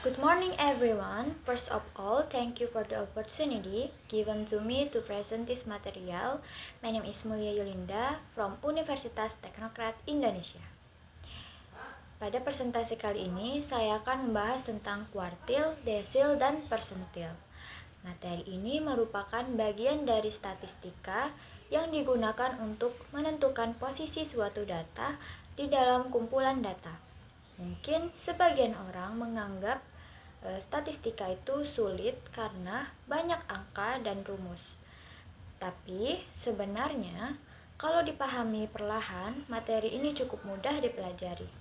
Good morning, everyone. First of all, thank you for the opportunity given to me to present this material. My name is Mulia Yulinda from Universitas Teknokrat Indonesia. Pada presentasi kali ini, saya akan membahas tentang kuartil, desil, dan persentil. Materi ini merupakan bagian dari statistika yang digunakan untuk menentukan posisi suatu data di dalam kumpulan data. Mungkin sebagian orang menganggap statistika itu sulit karena banyak angka dan rumus. Tapi sebenarnya kalau dipahami perlahan, materi ini cukup mudah dipelajari.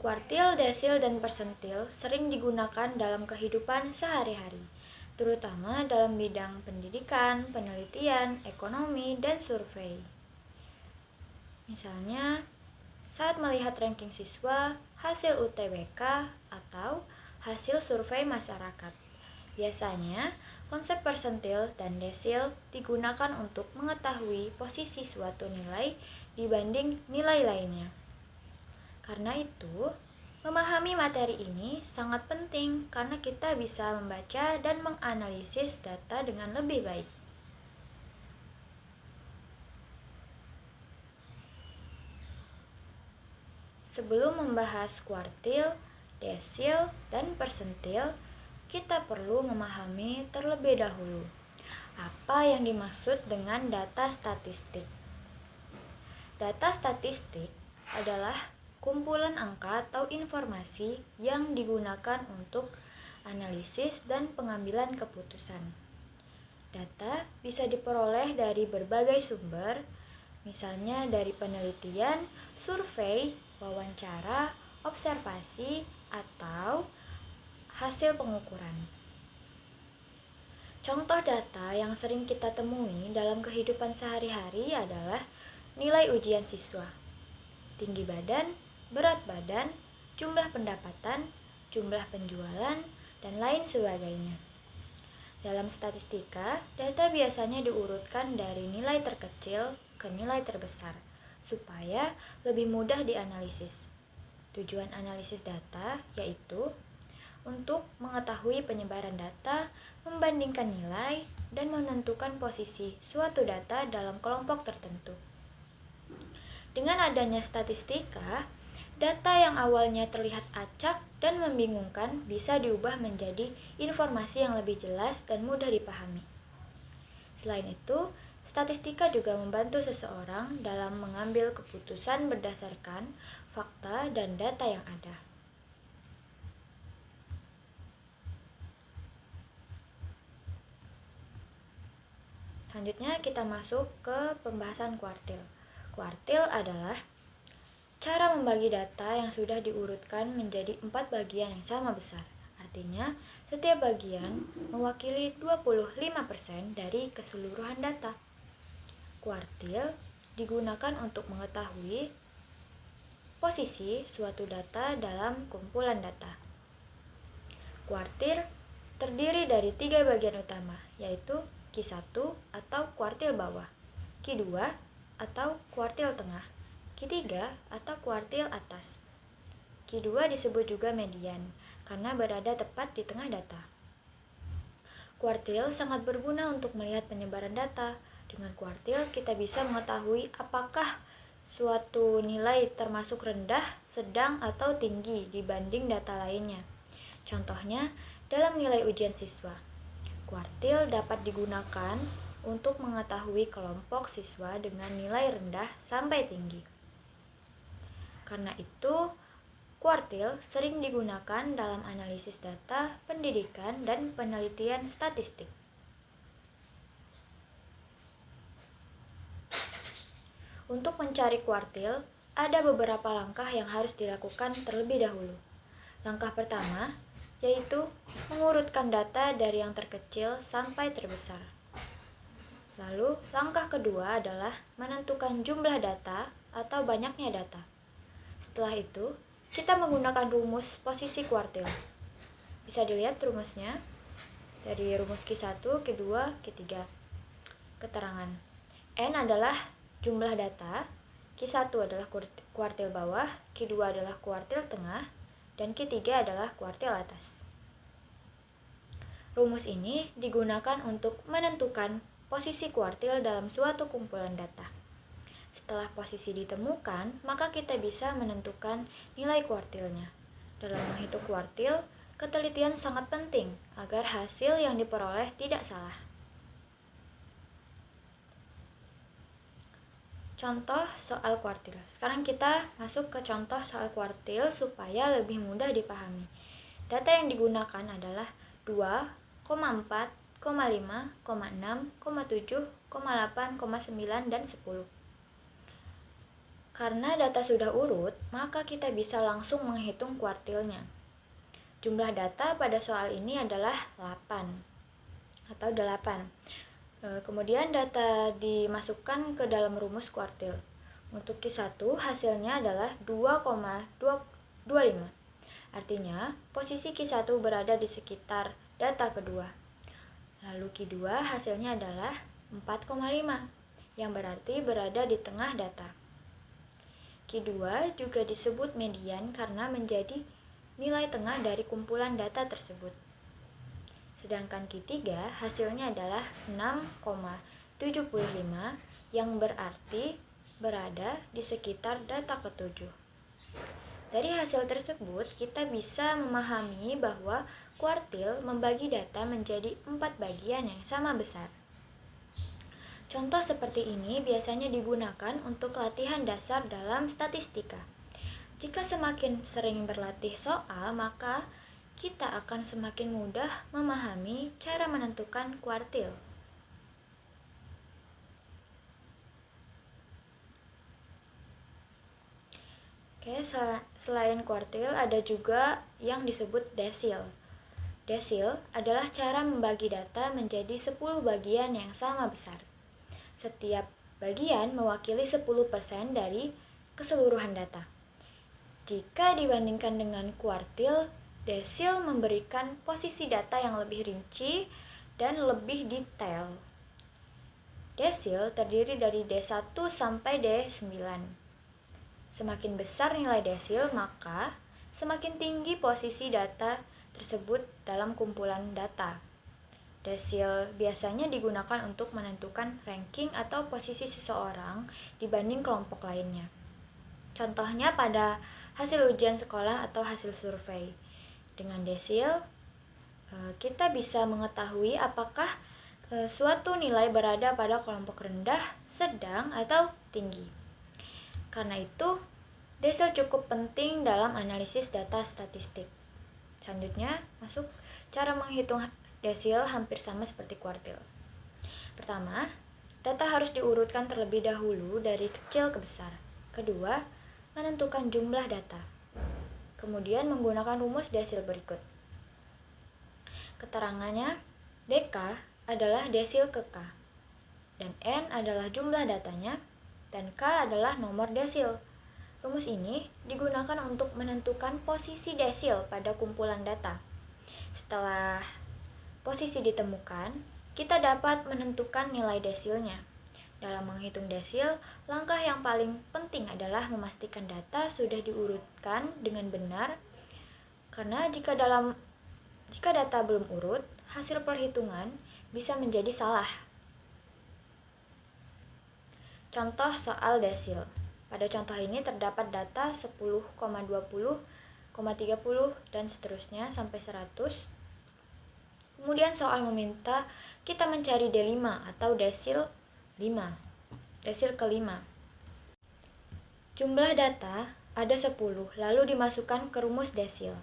Kuartil, desil, dan persentil sering digunakan dalam kehidupan sehari-hari, terutama dalam bidang pendidikan, penelitian, ekonomi, dan survei. Misalnya, saat melihat ranking siswa, hasil UTBK, atau hasil survei masyarakat. Biasanya, konsep persentil dan desil digunakan untuk mengetahui posisi suatu nilai dibanding nilai lainnya. Karena itu, memahami materi ini sangat penting karena kita bisa membaca dan menganalisis data dengan lebih baik. Sebelum membahas kuartil, desil, dan persentil, kita perlu memahami terlebih dahulu apa yang dimaksud dengan data statistik. Data statistik adalah kumpulan angka atau informasi yang digunakan untuk analisis dan pengambilan keputusan. Data bisa diperoleh dari berbagai sumber, misalnya dari penelitian, survei, wawancara, observasi, atau hasil pengukuran. Contoh data yang sering kita temui dalam kehidupan sehari-hari adalah nilai ujian siswa, tinggi badan, berat badan, jumlah pendapatan, jumlah penjualan, dan lain sebagainya. Dalam statistika, data biasanya diurutkan dari nilai terkecil ke nilai terbesar, supaya lebih mudah dianalisis. Tujuan analisis data yaitu untuk mengetahui penyebaran data, membandingkan nilai, dan menentukan posisi suatu data dalam kelompok tertentu. Dengan adanya statistika, data yang awalnya terlihat acak dan membingungkan bisa diubah menjadi informasi yang lebih jelas dan mudah dipahami. Selain itu, statistika juga membantu seseorang dalam mengambil keputusan berdasarkan fakta dan data yang ada. Selanjutnya kita masuk ke pembahasan kuartil. Kuartil adalah cara membagi data yang sudah diurutkan menjadi 4 bagian yang sama besar. Artinya, setiap bagian mewakili 25% dari keseluruhan data. Kuartil digunakan untuk mengetahui posisi suatu data dalam kumpulan data. Kuartil terdiri dari 3 bagian utama, yaitu Q1 atau kuartil bawah, Q2 atau kuartil tengah, Q3 atau kuartil atas. Q2 disebut juga median karena berada tepat di tengah data. Kuartil sangat berguna untuk melihat penyebaran data. Dengan kuartil kita bisa mengetahui apakah suatu nilai termasuk rendah, sedang, atau tinggi dibanding data lainnya. Contohnya, dalam nilai ujian siswa, kuartil dapat digunakan untuk mengetahui kelompok siswa dengan nilai rendah sampai tinggi. Karena itu, kuartil sering digunakan dalam analisis data, pendidikan, dan penelitian statistik. Untuk mencari kuartil, ada beberapa langkah yang harus dilakukan terlebih dahulu. Langkah pertama yaitu mengurutkan data dari yang terkecil sampai terbesar. Lalu, langkah kedua adalah menentukan jumlah data atau banyaknya data. Setelah itu, kita menggunakan rumus posisi kuartil. Bisa dilihat rumusnya dari rumus Q1, Q2, Q3. Keterangan. N adalah jumlah data, Q1 adalah kuartil bawah, Q2 adalah kuartil tengah, dan Q3 adalah kuartil atas. Rumus ini digunakan untuk menentukan posisi kuartil dalam suatu kumpulan data. Setelah posisi ditemukan, maka kita bisa menentukan nilai kuartilnya. Dalam menghitung kuartil, ketelitian sangat penting agar hasil yang diperoleh tidak salah. Contoh soal kuartil. Sekarang kita masuk ke contoh soal kuartil supaya lebih mudah dipahami. Data yang digunakan adalah 2, 4, 5, 6, 7, 8, 9, dan 10. Karena data sudah urut, maka kita bisa langsung menghitung kuartilnya. Jumlah data pada soal ini adalah 8 atau 8. Kemudian data dimasukkan ke dalam rumus kuartil. Untuk Q1 hasilnya adalah 2,25. Artinya, posisi Q1 berada di sekitar data kedua. Lalu Q2 hasilnya adalah 4,5, yang berarti berada di tengah data. Q2 juga disebut median karena menjadi nilai tengah dari kumpulan data tersebut. Sedangkan Q3 hasilnya adalah 6,75 yang berarti berada di sekitar data ketujuh. Dari hasil tersebut, kita bisa memahami bahwa kuartil membagi data menjadi 4 bagian yang sama besar. Contoh seperti ini biasanya digunakan untuk latihan dasar dalam statistika. Jika semakin sering berlatih soal, maka kita akan semakin mudah memahami cara menentukan kuartil. Oke, selain kuartil ada juga yang disebut desil. Desil adalah cara membagi data menjadi 10 bagian yang sama besar. Setiap bagian mewakili 10% dari keseluruhan data. Jika dibandingkan dengan kuartil, desil memberikan posisi data yang lebih rinci dan lebih detail. Desil terdiri dari D1 sampai D9. Semakin besar nilai desil, maka semakin tinggi posisi data tersebut dalam kumpulan data. Desil biasanya digunakan untuk menentukan ranking atau posisi seseorang dibanding kelompok lainnya. Contohnya pada hasil ujian sekolah atau hasil survei. Dengan desil, kita bisa mengetahui apakah suatu nilai berada pada kelompok rendah, sedang, atau tinggi. Karena itu, desil cukup penting dalam analisis data statistik. Selanjutnya, masuk cara menghitung desil hampir sama seperti kuartil. Pertama, data harus diurutkan terlebih dahulu dari kecil ke besar. Kedua, menentukan jumlah data. Kemudian menggunakan rumus desil berikut. Keterangannya, DK adalah desil ke K, dan N adalah jumlah datanya, dan K adalah nomor desil. Rumus ini digunakan untuk menentukan posisi desil pada kumpulan data. Setelah posisi ditemukan, kita dapat menentukan nilai desilnya. Dalam menghitung desil, langkah yang paling penting adalah memastikan data sudah diurutkan dengan benar, karena jika data belum urut, hasil perhitungan bisa menjadi salah. Contoh soal desil. Pada contoh ini terdapat data 10,20, 30, dan seterusnya sampai 100. Kemudian soal meminta kita mencari D5 atau desil 5, desil ke-5. Jumlah data ada 10, lalu dimasukkan ke rumus desil.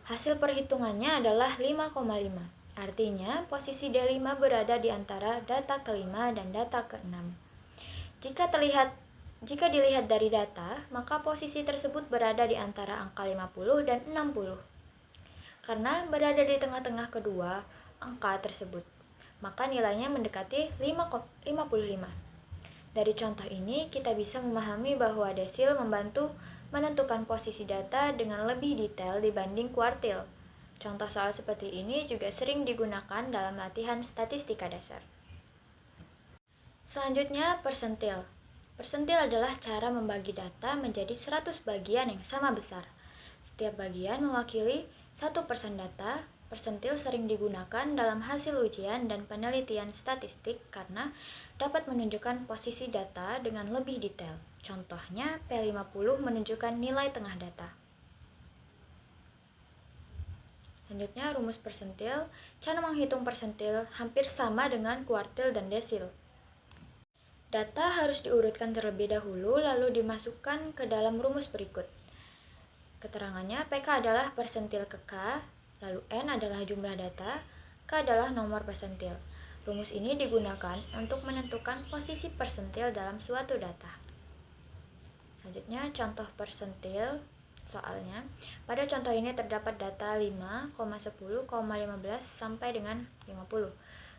Hasil perhitungannya adalah 5,5. Artinya, posisi D5 berada di antara data ke-5 dan data ke-6. Jika dilihat dari data, maka posisi tersebut berada di antara angka 50 dan 60. Karena berada di tengah-tengah kedua angka tersebut, maka nilainya mendekati 55. Dari contoh ini, kita bisa memahami bahwa desil membantu menentukan posisi data dengan lebih detail dibanding kuartil. Contoh soal seperti ini juga sering digunakan dalam latihan statistika dasar. Selanjutnya, persentil. Persentil adalah cara membagi data menjadi 100 bagian yang sama besar. Setiap bagian mewakili 1% data. Persentil sering digunakan dalam hasil ujian dan penelitian statistik karena dapat menunjukkan posisi data dengan lebih detail. Contohnya, P50 menunjukkan nilai tengah data. Selanjutnya, rumus persentil. Cara menghitung persentil hampir sama dengan kuartil dan desil. Data harus diurutkan terlebih dahulu lalu dimasukkan ke dalam rumus berikut. Keterangannya, PK adalah persentil ke K, lalu N adalah jumlah data, K adalah nomor persentil. Rumus ini digunakan untuk menentukan posisi persentil dalam suatu data. Selanjutnya, contoh persentil soalnya. Pada contoh ini terdapat data 5, 10, 15 sampai dengan 50.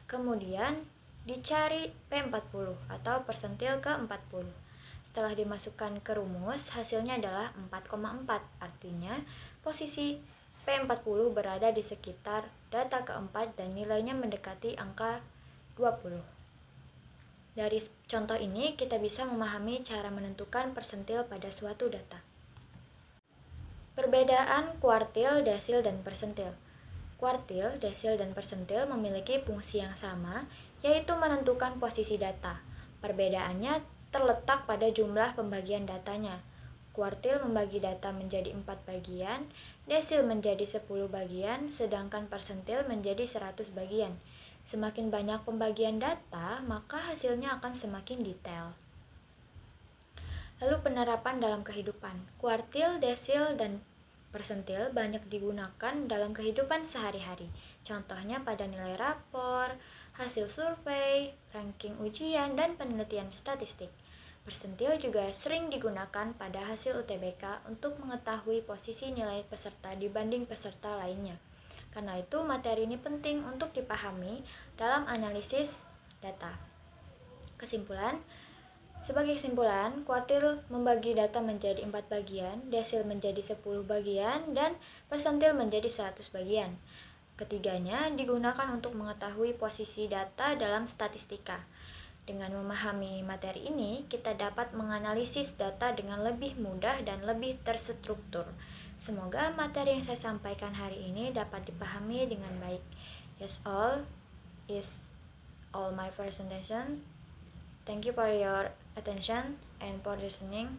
Kemudian dicari P40 atau persentil ke-40. Setelah dimasukkan ke rumus, hasilnya adalah 4,4. Artinya, posisi P40 berada di sekitar data keempat dan nilainya mendekati angka 20. Dari contoh ini, kita bisa memahami cara menentukan persentil pada suatu data. Perbedaan kuartil, desil, dan persentil. Kuartil, desil, dan persentil memiliki fungsi yang sama, yaitu menentukan posisi data. Perbedaannya terletak pada jumlah pembagian datanya. Kuartil membagi data menjadi 4 bagian, desil menjadi 10 bagian, sedangkan persentil menjadi 100 bagian. Semakin banyak pembagian data, maka hasilnya akan semakin detail. Lalu penerapan dalam kehidupan. Kuartil, desil, dan persentil banyak digunakan dalam kehidupan sehari-hari. Contohnya pada nilai rapor, hasil survei, ranking ujian, dan penelitian statistik. Persentil juga sering digunakan pada hasil UTBK untuk mengetahui posisi nilai peserta dibanding peserta lainnya. Karena itu, materi ini penting untuk dipahami dalam analisis data. Sebagai kesimpulan, kuartil membagi data menjadi 4 bagian, desil menjadi 10 bagian, dan persentil menjadi 100 bagian. Ketiganya digunakan untuk mengetahui posisi data dalam statistika. Dengan memahami materi ini, kita dapat menganalisis data dengan lebih mudah dan lebih terstruktur. Semoga materi yang saya sampaikan hari ini dapat dipahami dengan baik. That's all is all my presentation. Thank you for your attention and for listening.